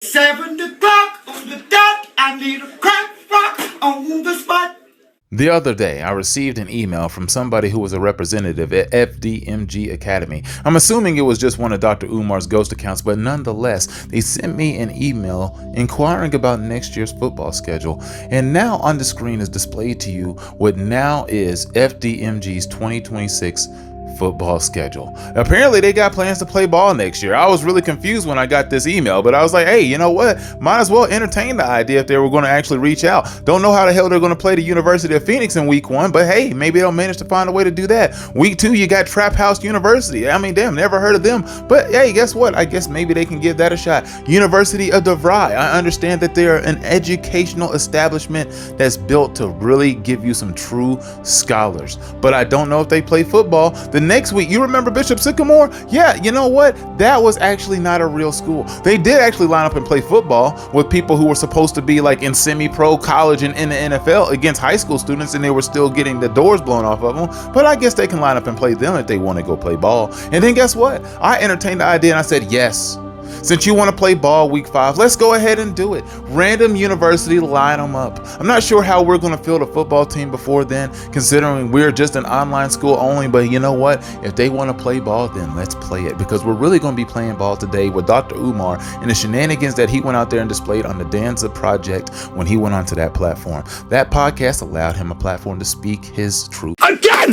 7 o'clock on the dot, I need a crack rock on the spot. The other day, I received an email from somebody who was a representative at FDMG Academy. I'm assuming it was just one of Dr. Umar's ghost accounts, but nonetheless, they sent me an email inquiring about next year's football schedule. And now on the screen is displayed to you what now is FDMG's 2026 football schedule. Apparently they got plans to play ball next year. I was really confused when I got this email, but I was like, hey, you know what? Might as well entertain the idea if they were going to actually reach out. Don't know how the hell they're going to play the University of Phoenix in week 1, but hey, maybe they'll manage to find a way to do that. Week 2, you got Trap House University. I mean, damn, never heard of them. But hey, guess what? I guess maybe they can give that a shot. University of DeVry. I understand that they're an educational establishment that's built to really give you some true scholars. But I don't know if they play football. The next week, you remember Bishop Sycamore? Yeah, you know what? That was actually not a real school. They did actually line up and play football with people who were supposed to be like in semi-pro college and in the NFL against high school students, and they were still getting the doors blown off of them. But I guess they can line up and play them if they want to go play ball. And then guess what? I entertained the idea and I said, yes. Since you want to play ball week 5, let's go ahead and do it. Random University, line them up. I'm not sure how we're going to field a football team before then, considering we're just an online school only. But you know what? If they want to play ball, then let's play it, because we're really going to be playing ball today with Dr. Umar and the shenanigans that he went out there and displayed on the Danza Project when he went onto that platform. That podcast allowed him a platform to speak his truth. Again!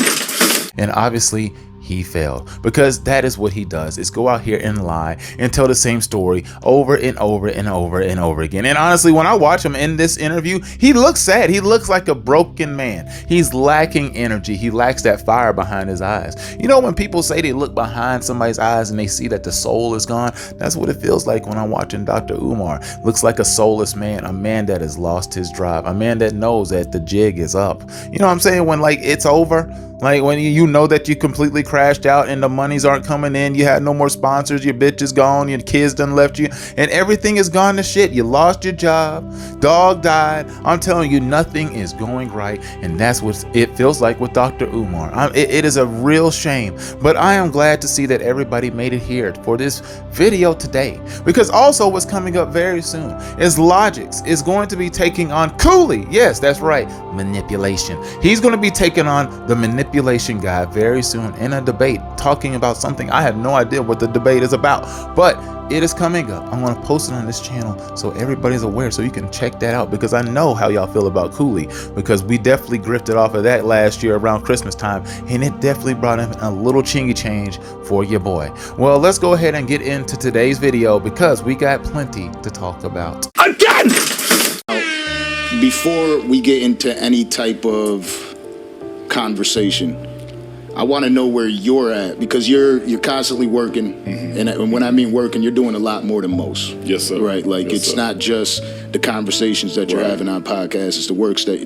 And obviously, he failed, because that is what he does, is go out here and lie and tell the same story over and over and over and over again. And honestly, when I watch him in this interview, he looks sad. He looks like a broken man. He's lacking energy. He lacks that fire behind his eyes. You know, when people say they look behind somebody's eyes and they see that the soul is gone, that's what it feels like when I'm watching Dr. Umar. Looks like a soulless man, a man that has lost his drive, a man that knows that the jig is up. You know what I'm saying? When like it's over, like when you know that you completely crashed out and the monies aren't coming in, you had no more sponsors, your bitch is gone, your kids done left you, and everything is gone to shit. You lost your job, dog died. I'm telling you, nothing is going right, and that's what it feels like with Dr. Umar. It is a real shame, but I am glad to see that everybody made it here for this video today, because also what's coming up very soon is Logix is going to be taking on Cooley. Yes, that's right, manipulation. He's going to be taking on the manipulation guy very soon in a debate, talking about something I have no idea what the debate is about, but it is coming up. I'm going to post it on this channel so everybody's aware, so you can check that out, because I know how y'all feel about Cooley, because we definitely grifted off of that last year around Christmas time, and it definitely brought in a little chingy change for your boy. Well, let's go ahead and get into today's video, because we got plenty to talk about. Again! Before we get into any type of conversation, I want to know where you're at, because you're constantly working, and when I mean working, you're doing a lot more than most. Yes, sir. Right, like yes, it's sir. not just the conversations that you're having on podcasts. It's the works that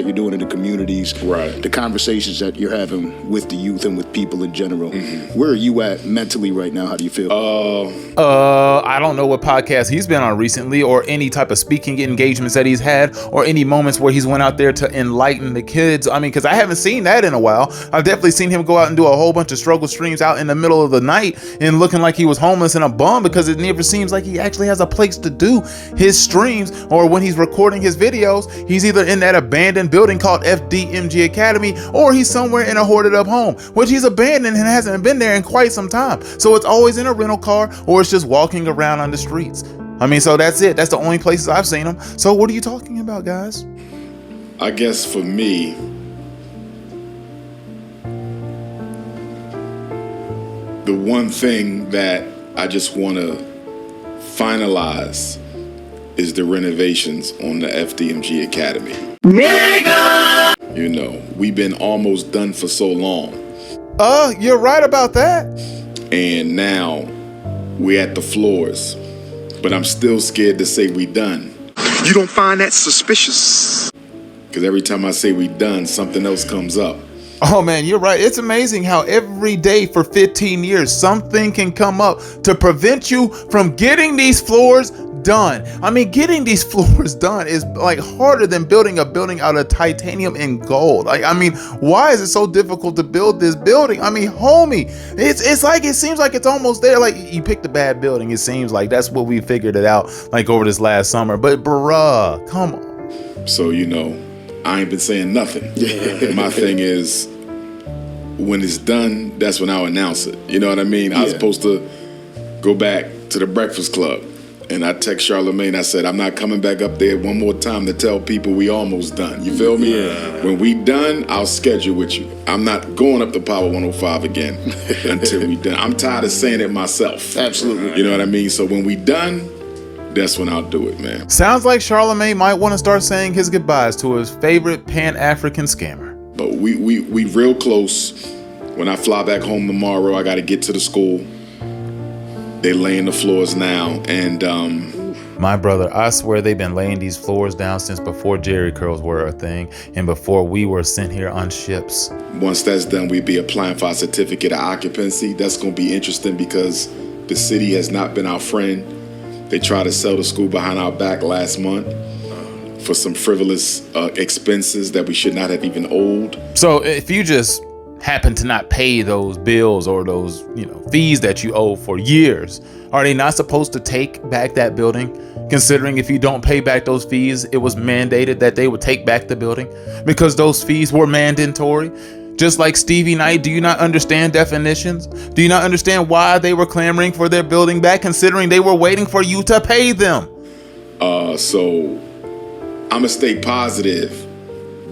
you're doing in the communities. Right. The conversations that you're having with the youth and with people in general. Where are you at mentally right now? How do you feel? I don't know what podcast he's been on recently, or any type of speaking engagements that he's had, or any moments where he's went out there to enlighten the kids. I mean, because I haven't seen that in a while. I've definitely seen him go out and do a whole bunch of struggle streams out in the middle of the night and looking like he was homeless and a bum, because it never seems like he actually has a place to do his streams, or when he's recording his videos, he's either in that abandoned building called FDMG Academy, or he's somewhere in a hoarded up home, which he's abandoned and hasn't been there in quite some time. So it's always in a rental car, or it's just walking around on the streets. I mean, so that's it. That's the only places I've seen him. So what are you talking about, guys? I guess for me, the one thing that I just want to finalize is the renovations on the FDMG Academy. Nigga! You know, we've been almost done for so long. You're right about that. And now we're at the floors, but I'm still scared to say we done. You don't find that suspicious? Because every time I say we done, something else comes up. Oh man, you're right. It's amazing how every day for 15 years, something can come up to prevent you from getting these floors done. I mean, getting these floors done is like harder than building a building out of titanium and gold. Like, I mean, why is it so difficult to build this building? I mean, homie, it's like, it seems like it's almost there. Like, you picked a bad building. It seems like that's what we figured it out like over this last summer. But bruh, come on. So, you know, I ain't been saying nothing. My thing is, when it's done, that's when I'll announce it. You know what I mean? I was supposed to go back to the Breakfast Club, and I text Charlamagne. I said, I'm not coming back up there one more time to tell people we almost done. You feel me? Yeah. When we done, I'll schedule with you. I'm not going up to Power 105 again until we done. I'm tired of saying it myself. Absolutely. You know what I mean? So when we done, that's when I'll do it, man. Sounds like Charlamagne might want to start saying his goodbyes to his favorite Pan-African scammer. But we real close. When I fly back home tomorrow, I got to get to the school. They laying the floors now, and my brother, I swear they've been laying these floors down since before Jerry curls were a thing and before we were sent here on ships. Once that's done, we'd be applying for our certificate of occupancy. That's going to be interesting because the city has not been our friend. They tried to sell the school behind our back last month for some frivolous expenses that we should not have even owed. So if you just happen to not pay those bills or those, fees that you owe for years, are they not supposed to take back that building? Considering if you don't pay back those fees, it was mandated that they would take back the building because those fees were mandatory. Just like Stevie Knight, do you not understand definitions? Do you not understand why they were clamoring for their building back, considering they were waiting for you to pay them? So I'm gonna stay positive,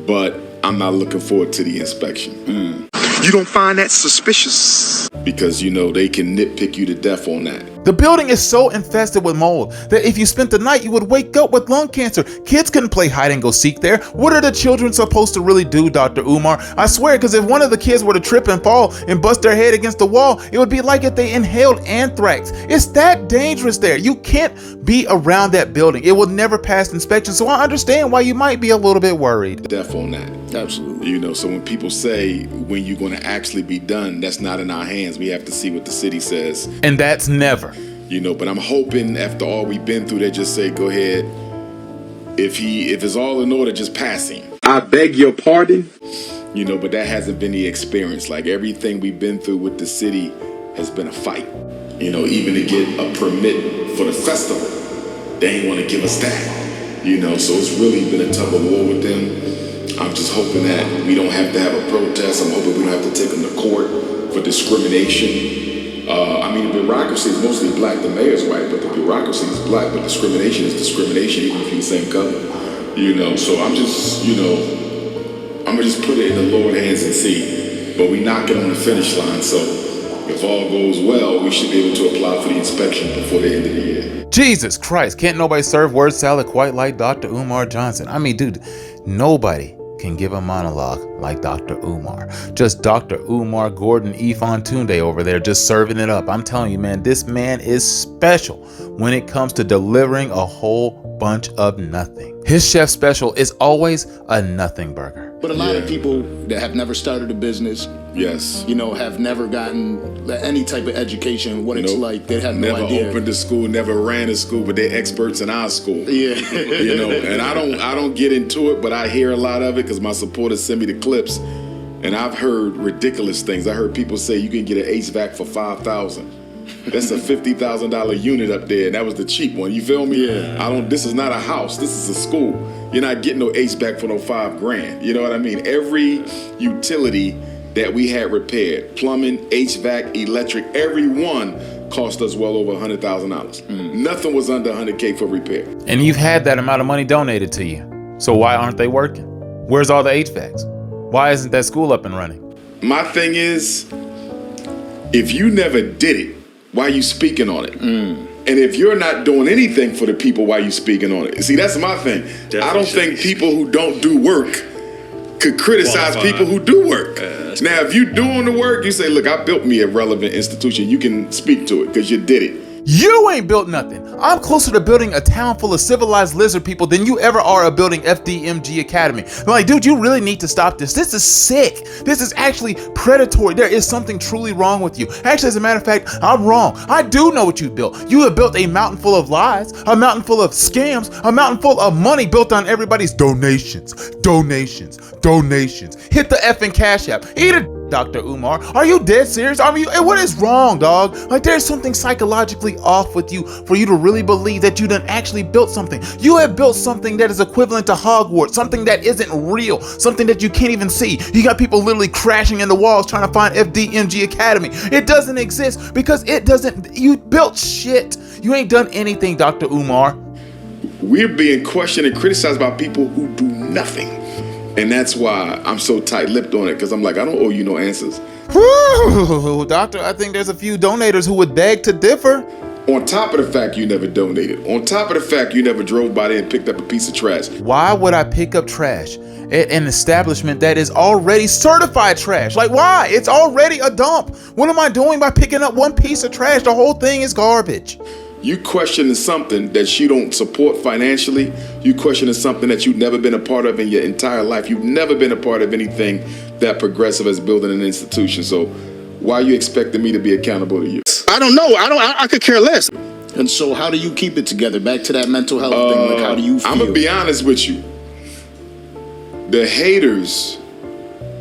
but I'm not looking forward to the inspection. You don't find that suspicious? Because, they can nitpick you to death on that. The building is so infested with mold that if you spent the night, you would wake up with lung cancer. Kids couldn't play hide and go seek there. What are the children supposed to really do, Dr. Umar? I swear, because if one of the kids were to trip and fall and bust their head against the wall, it would be like if they inhaled anthrax. It's that dangerous there. You can't be around that building. It will never pass inspection. So I understand why you might be a little bit worried. Death on that. Absolutely. So when people say, when you're going to actually be done, that's not in our hands. We have to see what the city says. And that's never. But I'm hoping after all we've been through, they just say, go ahead. If it's all in order, just pass him. I beg your pardon? But that hasn't been the experience. Like everything we've been through with the city has been a fight. Even to get a permit for the festival, they ain't want to give us that. So it's really been a tug of war with them. I'm just hoping that we don't have to have a protest. I'm hoping we don't have to take them to court for discrimination. The bureaucracy is mostly black. The mayor's white, but the bureaucracy is black. But discrimination is discrimination, even if you're the same color. So I'm just, I'm gonna just put it in the Lord's hands and see. But we knock it on the finish line. So if all goes well, we should be able to apply for the inspection before the end of the year. Jesus Christ, can't nobody serve word salad quite like Dr. Umar Johnson. Dude, nobody can give a monologue like Dr. Umar. Just Dr. Umar Gordon E. Fontunde over there just serving it up. I'm telling you, man, this man is special when it comes to delivering a whole bunch of nothing. His chef special is always a nothing burger. But a lot of people that have never started a business, yes, have never gotten any type of education, what it's like, they have no idea. Never opened a school, never ran a school, but they're experts in our school. Yeah. And I don't get into it, but I hear a lot of it because my supporters send me the clips, and I've heard ridiculous things. I heard people say you can get an HVAC for $5,000. That's a $50,000 unit up there, and that was the cheap one. You feel me? Yeah. This is not a house. This is a school. You're not getting no HVAC for no $5,000. You know what I mean? Every utility that we had repaired, plumbing, HVAC, electric, every one cost us well over $100,000. Nothing was under $100K for repair. And you've had that amount of money donated to you. So why aren't they working? Where's all the HVACs? Why isn't that school up and running? My thing is, if you never did it, why are you speaking on it? And if you're not doing anything for the people, why are you speaking on it? See, that's my thing. Definitely I don't think people who don't do work could criticize people who do work. Now, if you're doing the work, you say, look, I built me a relevant institution. You can speak to it because you did it. You ain't built nothing. I'm closer to building a town full of civilized lizard people than you ever are of building FDMG Academy. Like, dude, you really need to stop this. This is sick. This is actually predatory. There is something truly wrong with you. Actually, as a matter of fact, I'm wrong. I do know what you built. You have built a mountain full of lies, a mountain full of scams, a mountain full of money built on everybody's donations. Donations. Hit the effing Cash App. Eat it, Dr. Umar. Are you dead serious? What is wrong, dog? Like, there's something psychologically off with you for you to really believe that you done actually built something. You have built something that is equivalent to Hogwarts, something that isn't real, something that you can't even see. You got people literally crashing into walls trying to find FDMG Academy. It doesn't exist because you built shit. You ain't done anything, Dr. Umar. We're being questioned and criticized by people who do nothing. And that's why I'm so tight-lipped on it, because I'm like, I don't owe you no answers. Whew, doctor, I think there's a few donators who would beg to differ. On top of the fact you never donated, on top of the fact you never drove by there and picked up a piece of trash. Why would I pick up trash at an establishment that is already certified trash? Like, why? It's already a dump. What am I doing by picking up one piece of trash? The whole thing is garbage. You questioning something that you don't support financially. You questioning something that you've never been a part of in your entire life. You've never been a part of anything that progressive as building an institution. So why are you expecting me to be accountable to you? I don't know. I could care less. And so how do you keep it together? Back to that mental health thing. Like, how do you feel? I'm going to be honest with you. The haters,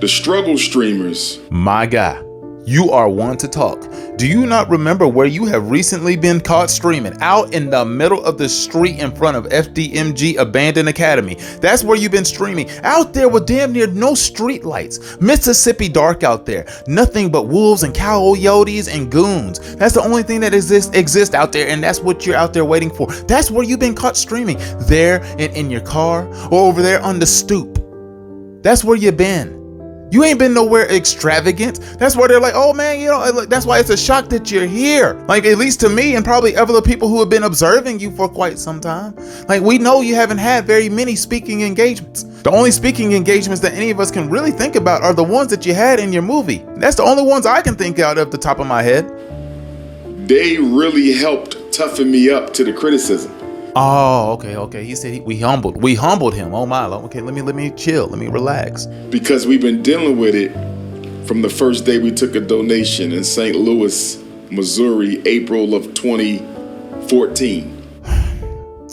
the struggle streamers. My guy, you are one to talk. Do you not remember where you have recently been caught streaming? Out in the middle of the street in front of FDMG Abandoned Academy. That's where you've been streaming. Out there with damn near no street lights. Mississippi dark out there. Nothing but wolves and coyotes and goons. That's the only thing that exists out there, and that's what you're out there waiting for. That's where you've been caught streaming. There in your car or over there on the stoop. That's where you've been. You ain't been nowhere extravagant. That's where they're like, oh man, that's why it's a shock that you're here. Like, at least to me and probably other people who have been observing you for quite some time. Like, we know you haven't had very many speaking engagements. The only speaking engagements that any of us can really think about are the ones that you had in your movie. That's the only ones I can think out of the top of my head. They really helped toughen me up to the criticism. Oh, okay. He said we humbled him. Oh my, okay. Let me chill. Let me relax. Because we've been dealing with it from the first day we took a donation in St. Louis, Missouri, April of 2014.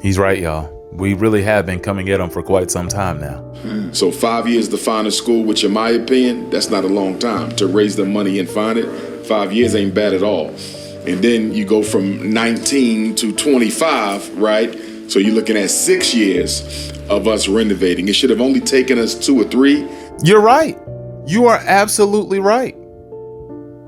He's right, y'all. We really have been coming at him for quite some time now. So 5 years to find a school, which in my opinion, that's not a long time to raise the money and find it. 5 years ain't bad at all. And then you go from 19 to 25, right? So you're looking at 6 years of us renovating. It should have only taken us 2 or 3. You're right. You are absolutely right.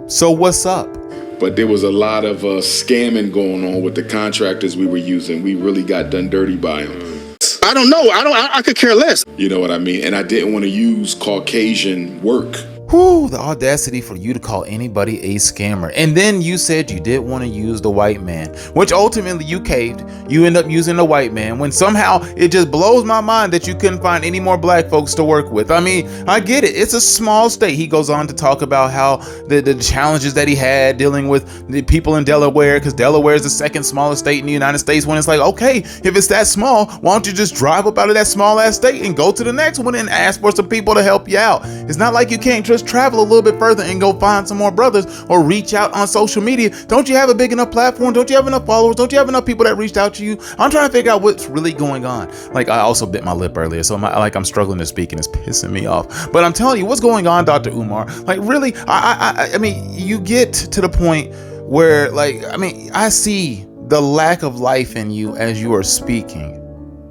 So what's up? But there was a lot of scamming going on with the contractors we were using. We really got done dirty by them. I don't know. I could care less. You know what I mean? And I didn't want to use Caucasian work. Whew, the audacity for you to call anybody a scammer. And then you said you did want to use the white man, which ultimately you caved. You end up using the white man when somehow it just blows my mind that you couldn't find any more black folks to work with. I mean, I get it. It's a small state. He goes on to talk about how the challenges that he had dealing with the people in Delaware, because Delaware is the second smallest state in the United States. When it's like, okay, if it's that small, why don't you just drive up out of that small ass state and go to the next one and ask for some people to help you out? It's not like you can't just travel a little bit further and go find some more brothers or reach out on social media. Don't you have a big enough platform? Don't you have enough followers? Don't you have enough people that reached out to you? I'm trying to figure out what's really going on. Like, I also bit my lip earlier, so I'm struggling to speak and it's pissing me off. But I'm telling you, what's going on, Dr. Umar? Like, really, I mean, you get to the point where, like, I mean, I see the lack of life in you as you are speaking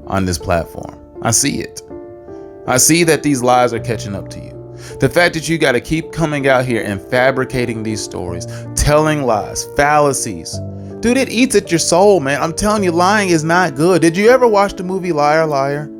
on this platform. I see it. I see that these lies are catching up to you. The fact that you got to keep coming out here and fabricating these stories, telling lies, fallacies. Dude, it eats at your soul, man. I'm telling you, lying is not good. Did you ever watch the movie Liar, Liar?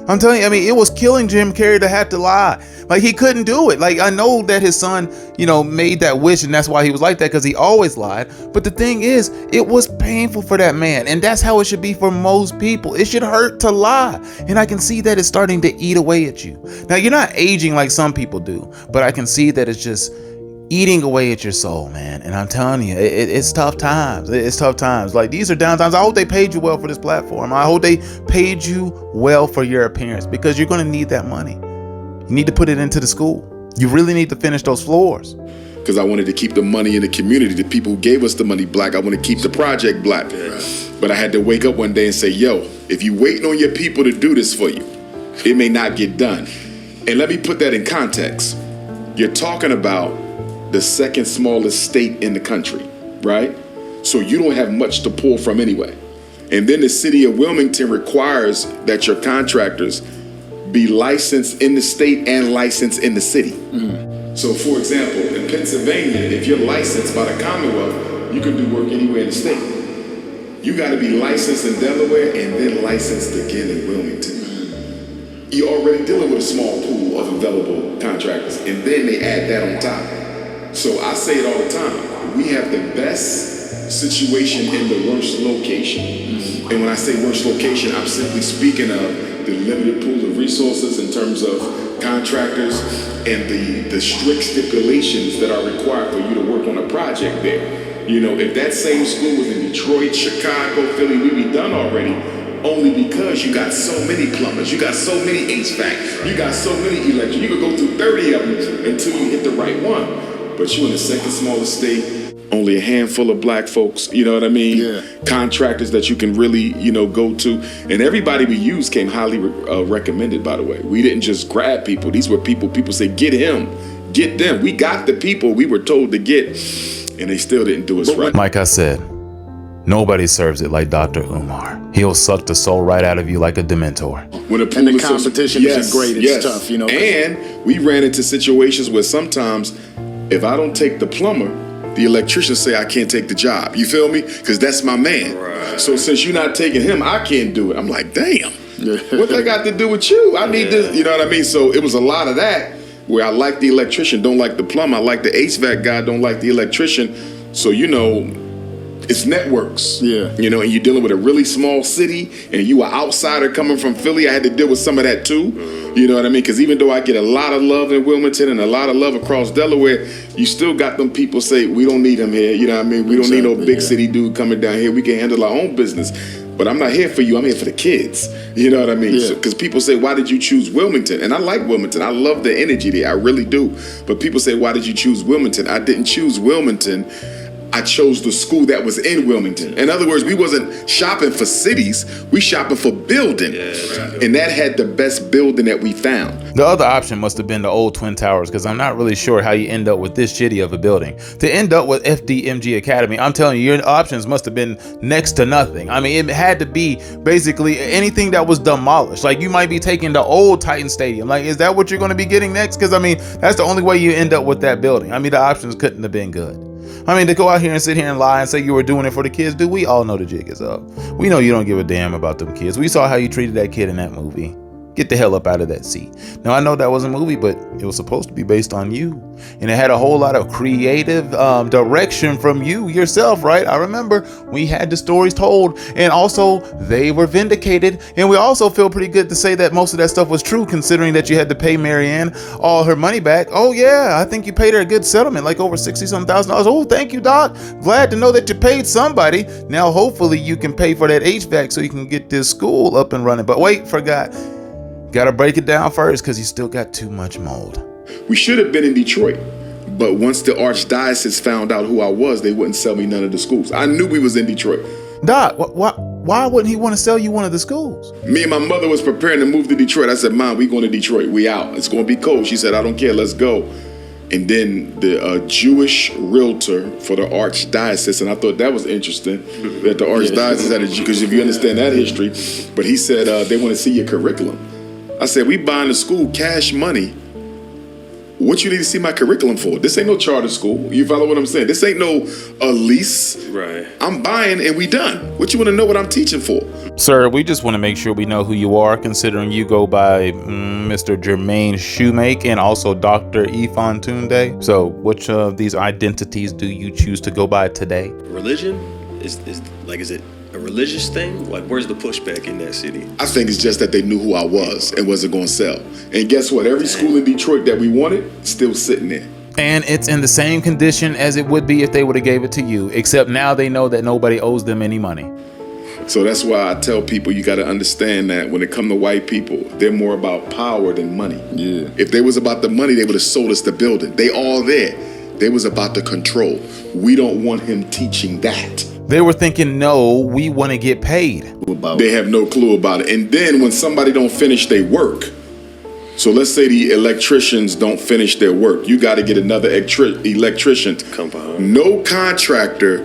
I'm telling you, I mean, it was killing Jim Carrey to have to lie. Like, he couldn't do it. Like, I know that his son, made that wish and that's why he was like that, because he always lied. But the thing is, it was painful for that man. And that's how it should be for most people. It should hurt to lie. And I can see that it's starting to eat away at you. Now, you're not aging like some people do, but I can see that it's just eating away at your soul, man. And I'm telling you, it's tough times. It's tough times. Like, these are down times. I hope they paid you well for this platform. I hope they paid you well for your appearance, because you're going to need that money. You need to put it into the school. You really need to finish those floors. Because I wanted to keep the money in the community. The people who gave us the money black. I want to keep the project black. But I had to wake up one day and say, yo, if you waiting on your people to do this for you, it may not get done. And let me put that in context. You're talking about the second smallest state in the country, right? So you don't have much to pull from anyway. And then the city of Wilmington requires that your contractors be licensed in the state and licensed in the city. So for example, in Pennsylvania, if you're licensed by the Commonwealth, you can do work anywhere in the state. You got to be licensed in Delaware and then licensed again in Wilmington. You're already dealing with a small pool of available contractors, and then they add that on top. So I say it all the time, we have the best situation in the worst location. And when I say worst location, I'm simply speaking of the limited pool of resources in terms of contractors and the strict stipulations that are required for you to work on a project there. You know, if that same school was in Detroit, Chicago, Philly, we'd be done already, only because you got so many plumbers, you got so many HVAC, you got so many electric, you could go through 30 of them until you hit the right one. But you in the second smallest state, only a handful of black folks, you know what I mean? Yeah. Contractors that you can really, you know, go to. And everybody we used came highly recommended, by the way. We didn't just grab people. These were people say, get him, get them. We got the people we were told to get, and they still didn't do us right. Like I said, nobody serves it like Dr. Umar. He'll suck the soul right out of you like a Dementor. When a And the competition isn't great. It's tough, you know. And we ran into situations where sometimes, if I don't take the plumber, the electrician say I can't take the job. You feel me? Because that's my man. Right. So since you're not taking him, I can't do it. I'm like, damn. What that got to do with you? I need this. You know what I mean? So it was a lot of that where I like the electrician, don't like the plumber. I like the HVAC guy, don't like the electrician. So, you know, it's networks. Yeah. You know, and you're dealing with a really small city, and you an outsider coming from Philly. I had to deal with some of that too. You know what I mean? Because even though I get a lot of love in Wilmington and a lot of love across Delaware, you still got them people say, we don't need him here. You know what I mean? We don't need no big city dude coming down here. We can handle our own business. But I'm not here for you. I'm here for the kids. You know what I mean? Because people say, why did you choose Wilmington? And I like Wilmington. I love the energy there. I really do. But people say, why did you choose Wilmington? I didn't choose Wilmington. I chose the school that was in Wilmington. In other words, we wasn't shopping for cities, we shopping for building. And that had the best building that we found. The other option must have been the old Twin Towers, because I'm not really sure how you end up with this shitty of a building. To end up with FDMG Academy, I'm telling you, your options must have been next to nothing. I mean, it had to be basically anything that was demolished. Like, you might be taking the old Titan Stadium. Like, is that what you're going to be getting next? Because, I mean, that's the only way you end up with that building. I mean, the options couldn't have been good. I mean, to go out here and sit here and lie and say you were doing it for the kids, dude, we all know the jig is up. We know you don't give a damn about them kids. We saw how you treated that kid in that movie. Get the hell up out of that seat. Now, I know that was a movie, but it was supposed to be based on you. And it had a whole lot of creative direction from you yourself, right? I remember we had the stories told, and also they were vindicated. And we also feel pretty good to say that most of that stuff was true, considering that you had to pay Marianne all her money back. Oh yeah, I think you paid her a good settlement, like over $60,000. Oh, thank you, Doc. Glad to know that you paid somebody. Now, hopefully you can pay for that HVAC so you can get this school up and running. But wait, forgot. Gotta break it down first, because you still got too much mold. We should have been in Detroit, but once the archdiocese found out who I was, they wouldn't sell me none of the schools. I knew we was in Detroit. Doc, why wouldn't he want to sell you one of the schools? Me and my mother was preparing to move to Detroit. I said, Mom, we going to Detroit. We out. It's going to be cold. She said, I don't care. Let's go. And then the Jewish realtor for the archdiocese, and I thought that was interesting, that the archdiocese had a Jew, because if you understand that history, but he said they want to see your curriculum. I said, we buying the school cash money. What you need to see my curriculum for? This ain't no charter school. You follow what I'm saying? This ain't no lease. Right. I'm buying and we done. What you want to know what I'm teaching for? Sir, we just want to make sure we know who you are, considering you go by Mr. Jermaine Shoemake and also Dr. Ifan Tunde. So which of these identities do you choose to go by today? Religion? Is it a religious thing? Like, where's the pushback in that city? I think it's just that they knew who I was and wasn't going to sell. And guess what? Every school in Detroit that we wanted, still sitting there. And it's in the same condition as it would be if they would have gave it to you, except now they know that nobody owes them any money. So that's why I tell people you got to understand that when it comes to white people, they're more about power than money. Yeah. If they was about the money, they would have sold us the building. They all there. They was about the control. We don't want him teaching that. They were thinking, no, we want to get paid. They have no clue about it. And then when somebody don't finish their work, so let's say the electricians don't finish their work, you got to get another electrician to come behind. No contractor,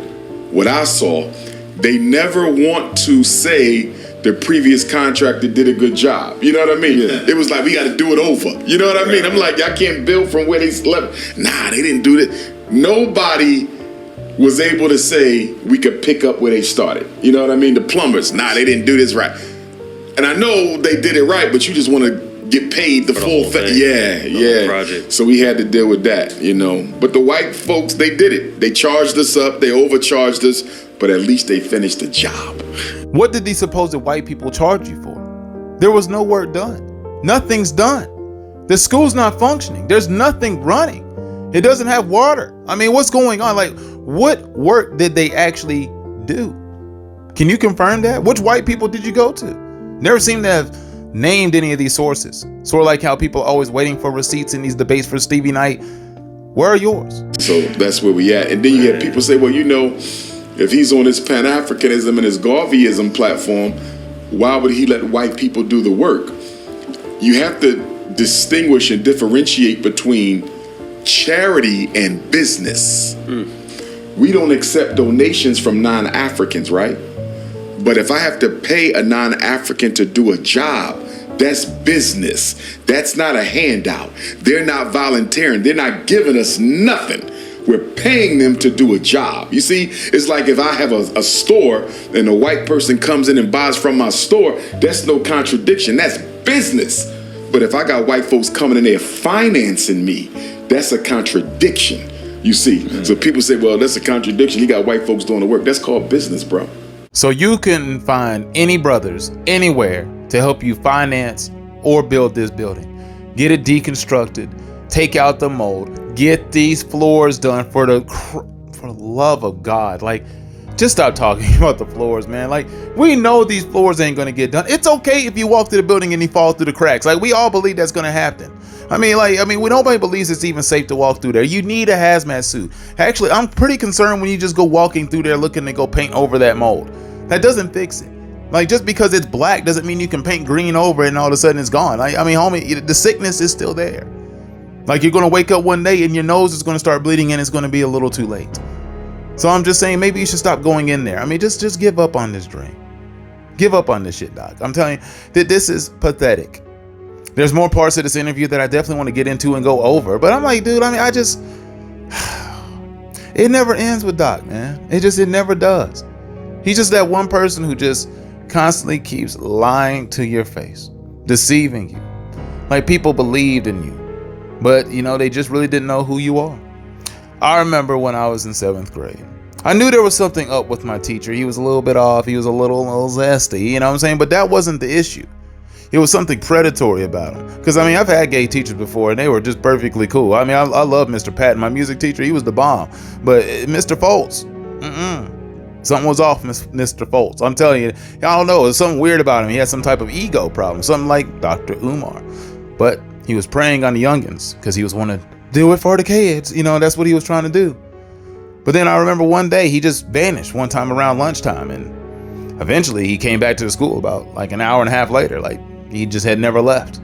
what I saw, they never want to say the previous contractor did a good job. You know what I mean? Yeah. It was like, we got to do it over. You know what I mean? I'm like, I can't build from where they slept. Nah, they didn't do that. Nobody was able to say we could pick up where they started. You know what I mean? The plumbers, nah, they didn't do this right. And I know they did it right, but you just want to get paid the full thing. Yeah. Project. So we had to deal with that, you know. But the white folks, they did it. They charged us up. They overcharged us. But at least they finished the job. What did these supposed white people charge you for? There was no work done. Nothing's done. The school's not functioning. There's nothing running. It doesn't have water. I mean, what's going on? Like, what work did they actually do? Can you confirm that? Which white people did you go to? Never seem to have named any of these sources. Sort of like how people are always waiting for receipts in these debates for Stevie Knight. Where are yours? So that's where we at. And then you have people say, well, you know, if he's on his Pan-Africanism and his Garveyism platform, why would he let white people do the work? You have to distinguish and differentiate between charity and business. We don't accept donations from non-Africans, right? But if I have to pay a non-African to do a job, that's business. That's not a handout. They're not volunteering. They're not giving us nothing. We're paying them to do a job. You see, it's like if I have a store and a white person comes in and buys from my store, that's no contradiction. That's business. But if I got white folks coming in there financing me, that's a contradiction. You see, so people say, well, that's a contradiction. You got white folks doing the work. That's called business, bro. So you can find any brothers anywhere to help you finance or build this building. Get it deconstructed, take out the mold, get these floors done for the love of God. Like, just stop talking about the floors, man. Like, we know these floors ain't gonna get done. It's okay if you walk through the building and you fall through the cracks. Like, we all believe that's gonna happen. I mean, nobody believes it's even safe to walk through there. You need a hazmat suit. Actually, I'm pretty concerned when you just go walking through there looking to go paint over that mold. That doesn't fix it. Like, just because it's black doesn't mean you can paint green over it and all of a sudden it's gone. Like, I mean, homie, the sickness is still there. Like, you're gonna wake up one day and your nose is gonna start bleeding and it's gonna be a little too late. So I'm just saying, maybe you should stop going in there. I mean, just give up on this dream. Give up on this shit, Doc. I'm telling you that this is pathetic. There's more parts of this interview that I definitely want to get into and go over. But I'm like, dude, it never ends with Doc, man. It never does. He's just that one person who just constantly keeps lying to your face, deceiving you. Like, people believed in you, but they just really didn't know who you are. I remember when I was in 7th grade, I knew there was something up with my teacher. He was a little bit off. He was a little zesty, you know what I'm saying? But that wasn't the issue. It was something predatory about him. Because, I've had gay teachers before, and they were just perfectly cool. I love Mr. Patton, my music teacher. He was the bomb. But Mr. Foltz, something was off, Mr. Foltz. I'm telling you, I don't know. There's something weird about him. He had some type of ego problem, something like Dr. Umar. But he was preying on the youngins because he was wanting to do it for the kids. That's what he was trying to do. But then I remember one day he just vanished one time around lunchtime, and eventually he came back to the school about like an hour and a half later. Like, he just had never left.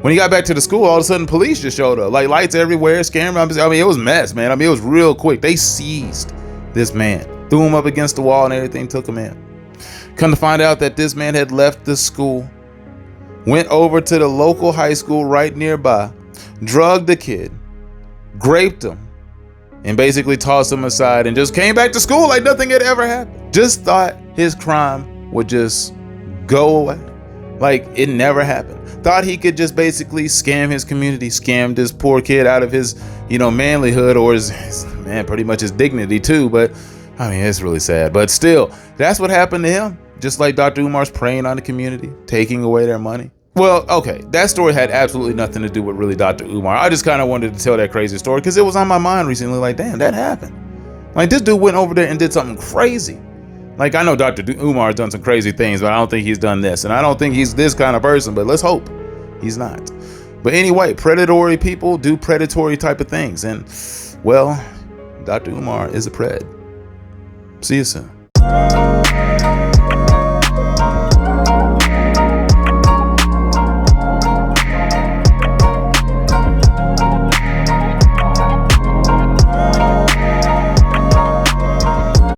When he got back to the school, all of a sudden police just showed up, like lights everywhere, scaring him. It was a mess, man. It was real quick. They seized this man, threw him up against the wall and everything, took him in. Come to find out that this man had left the school, went over to the local high school right nearby, drugged the kid, raped him, and basically tossed him aside and just came back to school like nothing had ever happened. Just thought his crime would just go away. Like it never happened. Thought he could just basically scam his community, scam this poor kid out of his, manlyhood or his pretty much his dignity too. But it's really sad. But still, that's what happened to him. Just like Dr. Umar's preying on the community, taking away their money. Well, okay, that story had absolutely nothing to do with really Dr. Umar. I just kind of wanted to tell that crazy story because it was on my mind recently. Like, damn, that happened. Like, this dude went over there and did something crazy. Like, I know Dr. Umar has done some crazy things, but I don't think he's done this. And I don't think he's this kind of person, but let's hope he's not. But anyway, predatory people do predatory type of things. And, well, Dr. Umar is a pred. See you soon.